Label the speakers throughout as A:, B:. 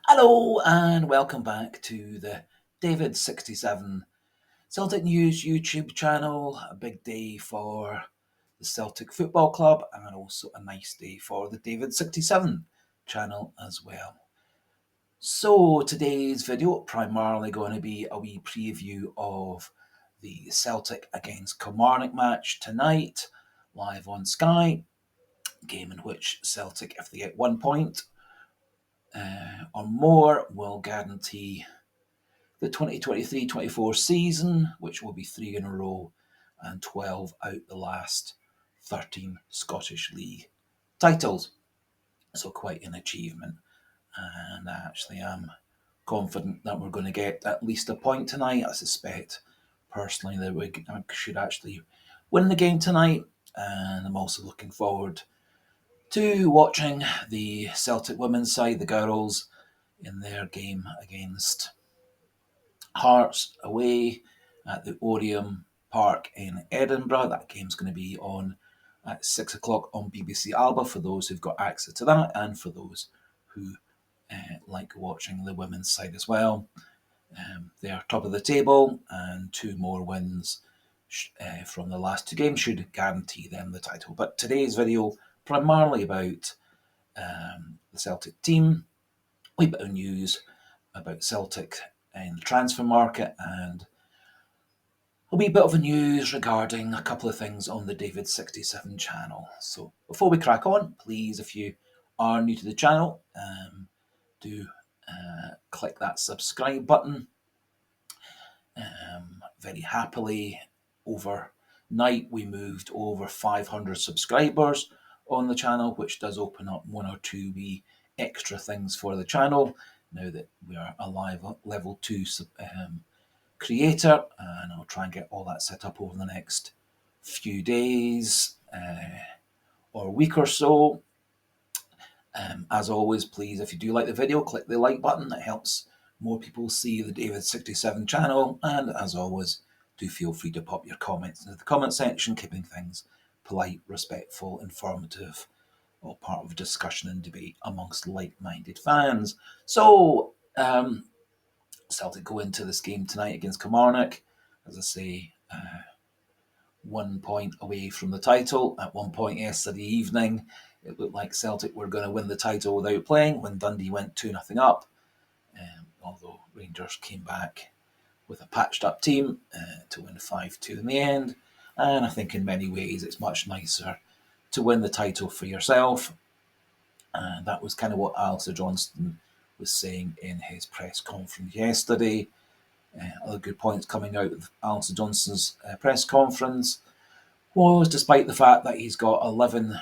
A: Hello and welcome back to the David67 Celtic News YouTube channel. A big day for the Celtic Football Club and also a nice day for the David67 channel as well. So today's video primarily going to be a wee preview of the Celtic against Kilmarnock match tonight, live on Sky. Game in which Celtic, if they get 1 point or more, will guarantee the 2023-24 season, which will be 3 in a row and 12 out the last 13 Scottish League titles. So quite an achievement. And I actually am confident that we're going to get at least a point tonight. I suspect personally that we should actually win the game tonight. And I'm also looking forward to watching the Celtic women's side, the girls, in their game against Hearts away at the Oriam Park in Edinburgh. That game's going to be on at 6 o'clock on BBC Alba for those who've got access to that and for those who like watching the women's side as well. They are top of the table, and 2 more wins from the last 2 games should guarantee them the title. But today's video primarily about the Celtic team, a wee bit of news about Celtic in the transfer market, and a wee bit of a news regarding a couple of things on the David67 channel. So before we crack on, please, if you are new to the channel, do click that subscribe button. Very happily, overnight we moved over 500 subscribers on the channel, which does open up 1 or 2 wee extra things for the channel now that we are a live level 2 creator, and I'll try and get all that set up over the next few days or week or so. As always, please, if you do like the video, click the like button. That helps more people see the David67 channel, and as always, do feel free to pop your comments into the comment section, keeping things polite, respectful, informative, all part of discussion and debate amongst like-minded fans. So, Celtic go into this game tonight against Kilmarnock, as I say, 1 point away from the title. At one point yesterday evening, it looked like Celtic were going to win the title without playing when Dundee went 2-0 up, although Rangers came back with a patched up team to win 5-2 in the end. And I think in many ways it's much nicer to win the title for yourself. And that was kind of what Alistair Johnston was saying in his press conference yesterday. Other good points coming out of Alistair Johnston's press conference was, despite the fact that he's got 11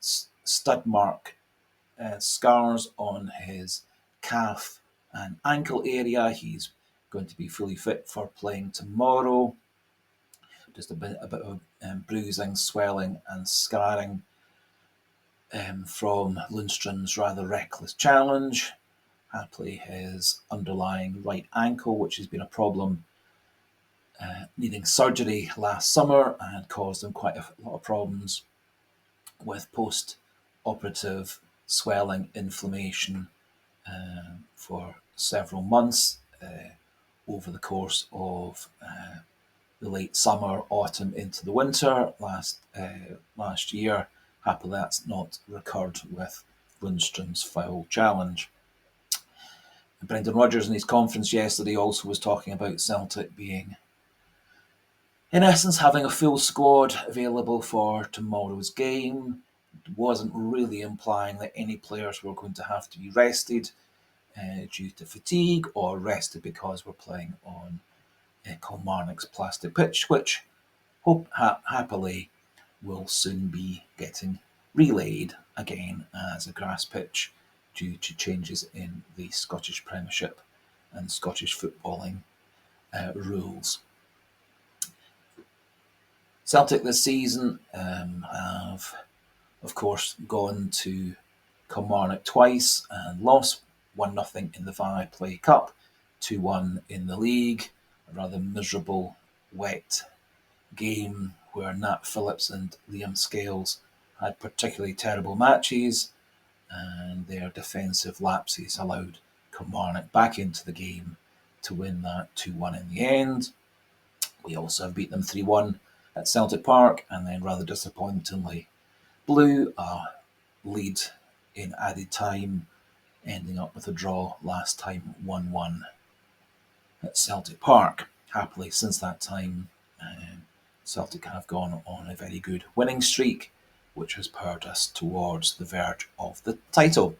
A: stud mark scars on his calf and ankle area, he's going to be fully fit for playing tomorrow. Just a bit of bruising, swelling and scarring from Lundström's rather reckless challenge. Happily, his underlying right ankle, which has been a problem, needing surgery last summer and caused him quite a lot of problems with post-operative swelling, inflammation for several months over the course of the late summer, autumn into the winter last year. Happily, that's not recurred with Lundström's foul challenge. Brendan Rodgers in his conference yesterday also was talking about Celtic being, in essence, having a full squad available for tomorrow's game. It wasn't really implying that any players were going to have to be rested due to fatigue or rested because we're playing on Kilmarnock's plastic pitch, which happily will soon be getting relayed again as a grass pitch due to changes in the Scottish Premiership and Scottish footballing rules. Celtic this season have, of course, gone to Kilmarnock twice and lost 1-0 in the Viaplay Cup, 2-1 in the league. A rather miserable, wet game where Nat Phillips and Liam Scales had particularly terrible matches, and their defensive lapses allowed Kilmarnock back into the game to win that 2-1 in the end. We also have beat them 3-1 at Celtic Park, and then rather disappointingly blew a lead in added time, ending up with a draw last time 1-1 at Celtic Park. Happily, since that time, Celtic have gone on a very good winning streak, which has powered us towards the verge of the title.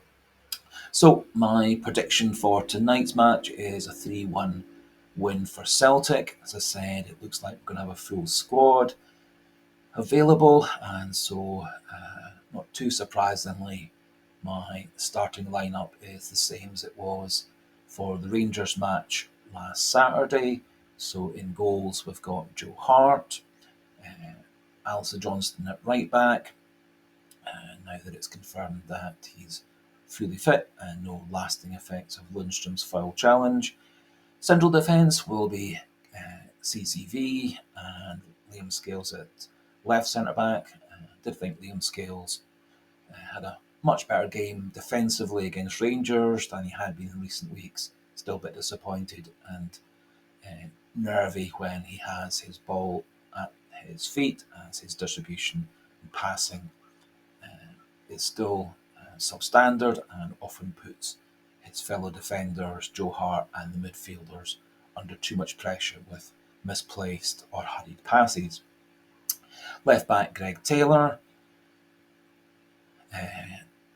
A: So, my prediction for tonight's match is a 3-1 win for Celtic. As I said, it looks like we're going to have a full squad available, and so, not too surprisingly, my starting lineup is the same as it was for the Rangers match last Saturday. So in goals, we've got Joe Hart, Alistair Johnston at right back, now that it's confirmed that he's fully fit and no lasting effects of Lundstrom's foul challenge. Central defence will be CCV and Liam Scales at left centre back. I did think Liam Scales had a much better game defensively against Rangers than he had been in recent weeks. Still a bit disappointed and nervy when he has his ball at his feet, as his distribution and passing is still substandard and often puts his fellow defenders, Joe Hart and the midfielders, under too much pressure with misplaced or hurried passes. Left back Greg Taylor,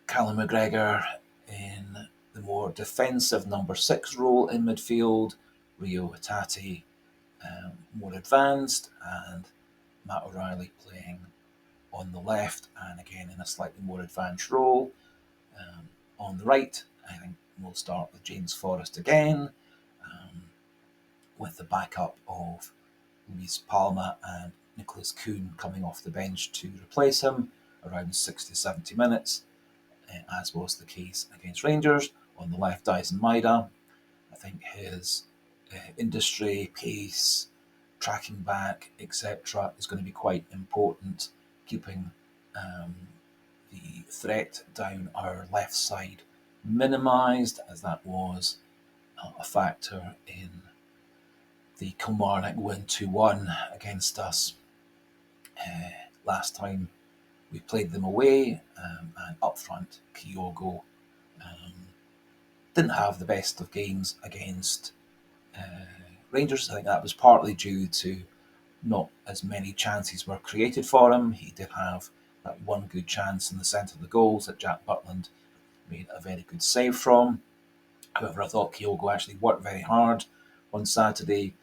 A: Callum McGregor in the more defensive number 6 role in midfield, Rio Hatate more advanced, and Matt O'Reilly playing on the left and again in a slightly more advanced role. On the right, I think we'll start with James Forrest again, with the backup of Luis Palma and Nicholas Kuhn coming off the bench to replace him around 60-70 minutes, as was the case against Rangers. On the left, Dyson Maeda. I think his industry, pace, tracking back, etc., is going to be quite important, keeping the threat down our left side minimised, as that was a factor in the Kilmarnock win 2-1 against us last time we played them away, and up front, Kyogo didn't have the best of games against Rangers. I think that was partly due to not as many chances were created for him. He did have that one good chance in the centre of the goals that Jack Butland made a very good save from. However, I thought Kyogo actually worked very hard on Saturday,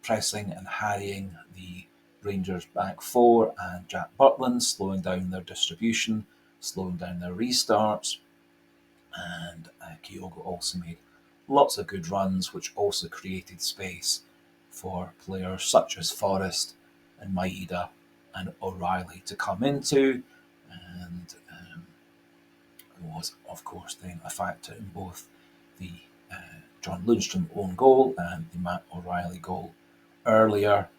A: pressing and harrying the Rangers back four and Jack Butland, slowing down their distribution, slowing down their restarts. And Kyogo also made lots of good runs, which also created space for players such as Forrest and Maeda and O'Reilly to come into, and was, of course, then a factor in both the John Lundstrom own goal and the Matt O'Reilly goal earlier.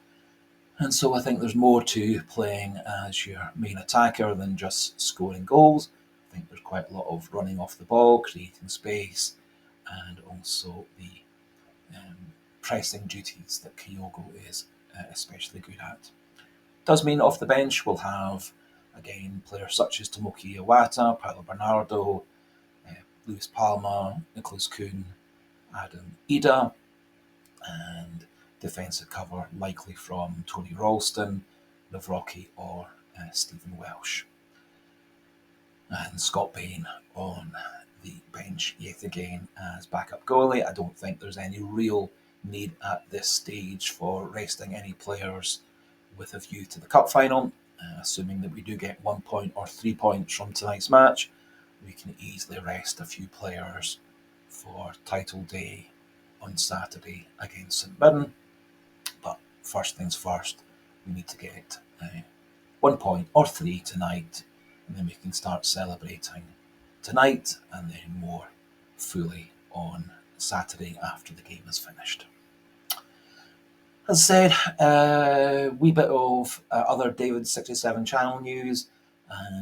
A: And so I think there's more to playing as your main attacker than just scoring goals. I think there's quite a lot of running off the ball, creating space, and also the pressing duties that Kyogo is especially good at. Does mean off the bench we'll have, again, players such as Tomoki Iwata, Paolo Bernardo, Luis Palma, Nicholas Kuhn, Adam Ida, and defensive cover likely from Tony Ralston, Navrocki, or Stephen Welsh. And Scott Bain on the bench yet again as backup goalie. I don't think there's any real need at this stage for resting any players with a view to the cup final. Assuming that we do get 1 point or 3 points from tonight's match, we can easily rest a few players for title day on Saturday against St Mirren. But first things first, we need to get 1 point or 3 tonight, and then we can start celebrating tonight and then more fully on Saturday after the game is finished. As I said, a wee bit of other David 67 channel news.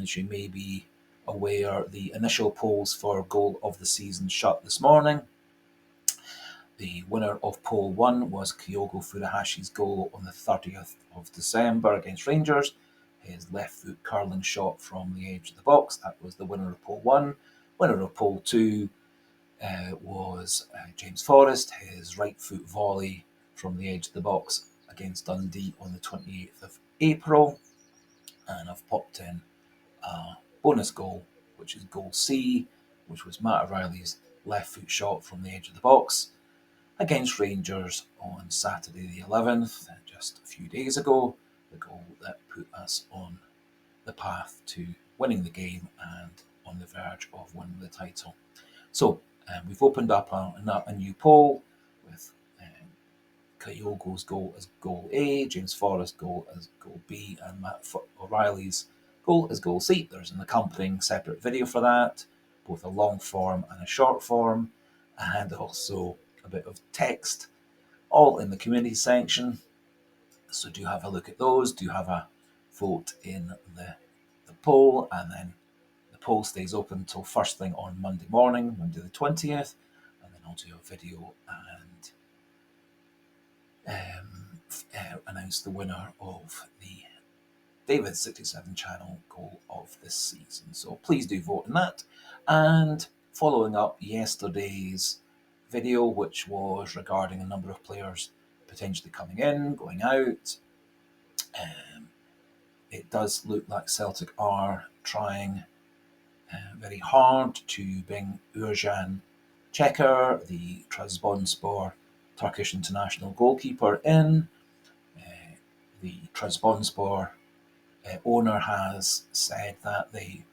A: As you may be aware, the initial polls for goal of the season shut this morning. The winner of poll 1 was Kyogo Furahashi's goal on the 30th of December against Rangers. His left foot curling shot from the edge of the box. That was the winner of poll 1. Winner of poll 2 was James Forrest, his right foot volley from the edge of the box against Dundee on the 28th of April. And I've popped in a bonus goal, which is goal C, which was Matt O'Reilly's left foot shot from the edge of the box against Rangers on Saturday the 11th, just a few days ago, the goal that put us on the path to winning the game and on the verge of winning the title. So we've opened up a new poll with Kyogo's goal as goal A, James Forrest's goal as goal B, and Matt O'Reilly's goal as goal C. There's an accompanying separate video for that, both a long form and a short form, and also a bit of text, all in the community section. So do have a look at those, do have a vote in the poll, and then the poll stays open until first thing on Monday morning, Monday the 20th, and then I'll do a video and announce the winner of the David 67 channel goal of this season. So please do vote in that. And following up yesterday's video, which was regarding a number of players potentially coming in, going out, it does look like Celtic are trying very hard to bring Ugurcan Cakir, the Trabzonspor Turkish international goalkeeper, in. The Trabzonspor owner has said that they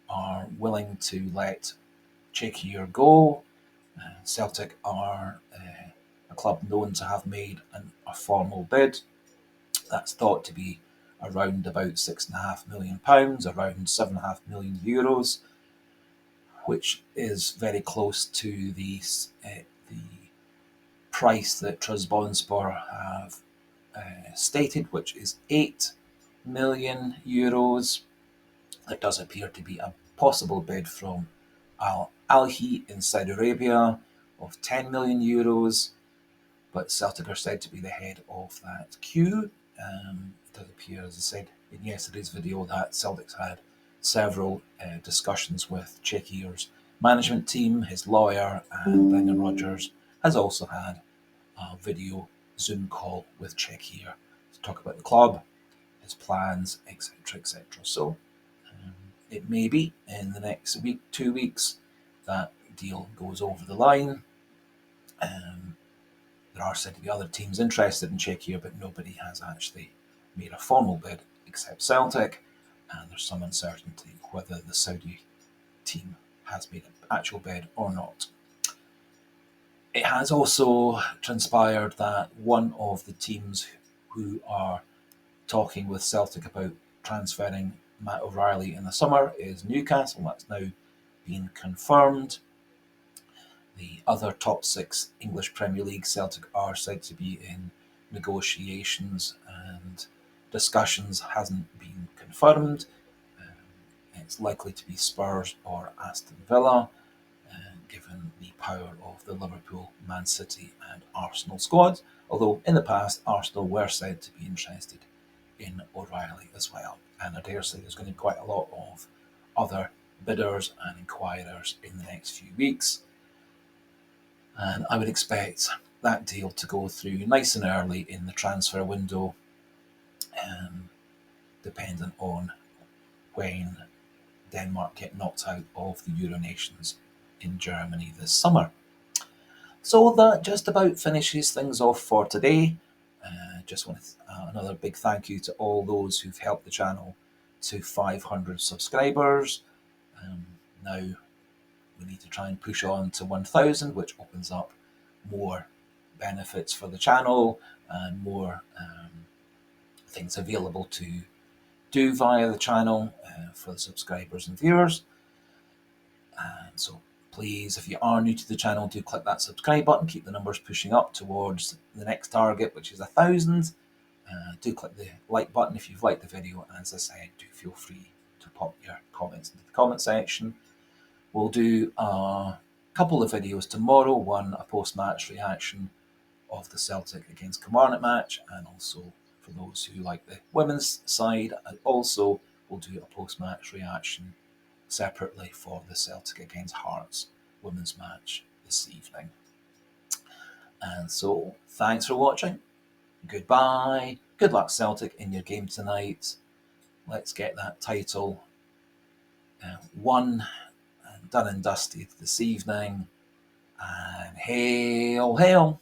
A: are willing to let Cakir go. Celtic are a club known to have made a formal bid. That's thought to be around about £6.5 million, around €7.5 million, which is very close to the price that Trabzonspor have stated, which is €8 million. There does appear to be a possible bid from Al Ahly in Saudi Arabia of €10 million, but Celtic are said to be the head of that queue. It does appear, as I said in yesterday's video, that Celtic's had several discussions with Cakir's management team. His lawyer and Brendan Rodgers has also had a video Zoom call with Cakir to talk about the club, his plans, etc., etc. So it may be in the next week, 2 weeks, that deal goes over the line. There are said to be other teams interested in Cakir, but nobody has actually made a formal bid except Celtic, and there's some uncertainty whether the Saudi team has made an actual bid or not. It has also transpired that one of the teams who are talking with Celtic about transferring Matt O'Reilly in the summer is Newcastle. That's now been confirmed. The other top 6 English Premier League Celtic are said to be in negotiations, and discussions hasn't been confirmed. It's likely to be Spurs or Aston Villa, given the power of the Liverpool, Man City and Arsenal squad, although in the past Arsenal were said to be interested in O'Reilly as well. And I dare say there's going to be quite a lot of other bidders and inquirers in the next few weeks. And I would expect that deal to go through nice and early in the transfer window, dependent on when Denmark get knocked out of the Euro Nations in Germany this summer. So that just about finishes things off for today. Just want another big thank you to all those who've helped the channel to 500 subscribers. Now we need to try and push on to 1,000, which opens up more benefits for the channel and more things available to do via the channel for the subscribers and viewers. And so please, if you are new to the channel, do click that subscribe button, keep the numbers pushing up towards the next target, which is 1,000. Do click the like button if you've liked the video, and as I said, do feel free to pop your comments into the comment section. We'll do a couple of videos tomorrow. One, a post-match reaction of the Celtic against Kilmarnock match, and also for those who like the women's side, and also we'll do a post-match reaction separately for the Celtic against Hearts women's match this evening. And so, thanks for watching. Goodbye. Good luck, Celtic, in your game tonight. Let's get that title won and done and dusted this evening. And hail, hail.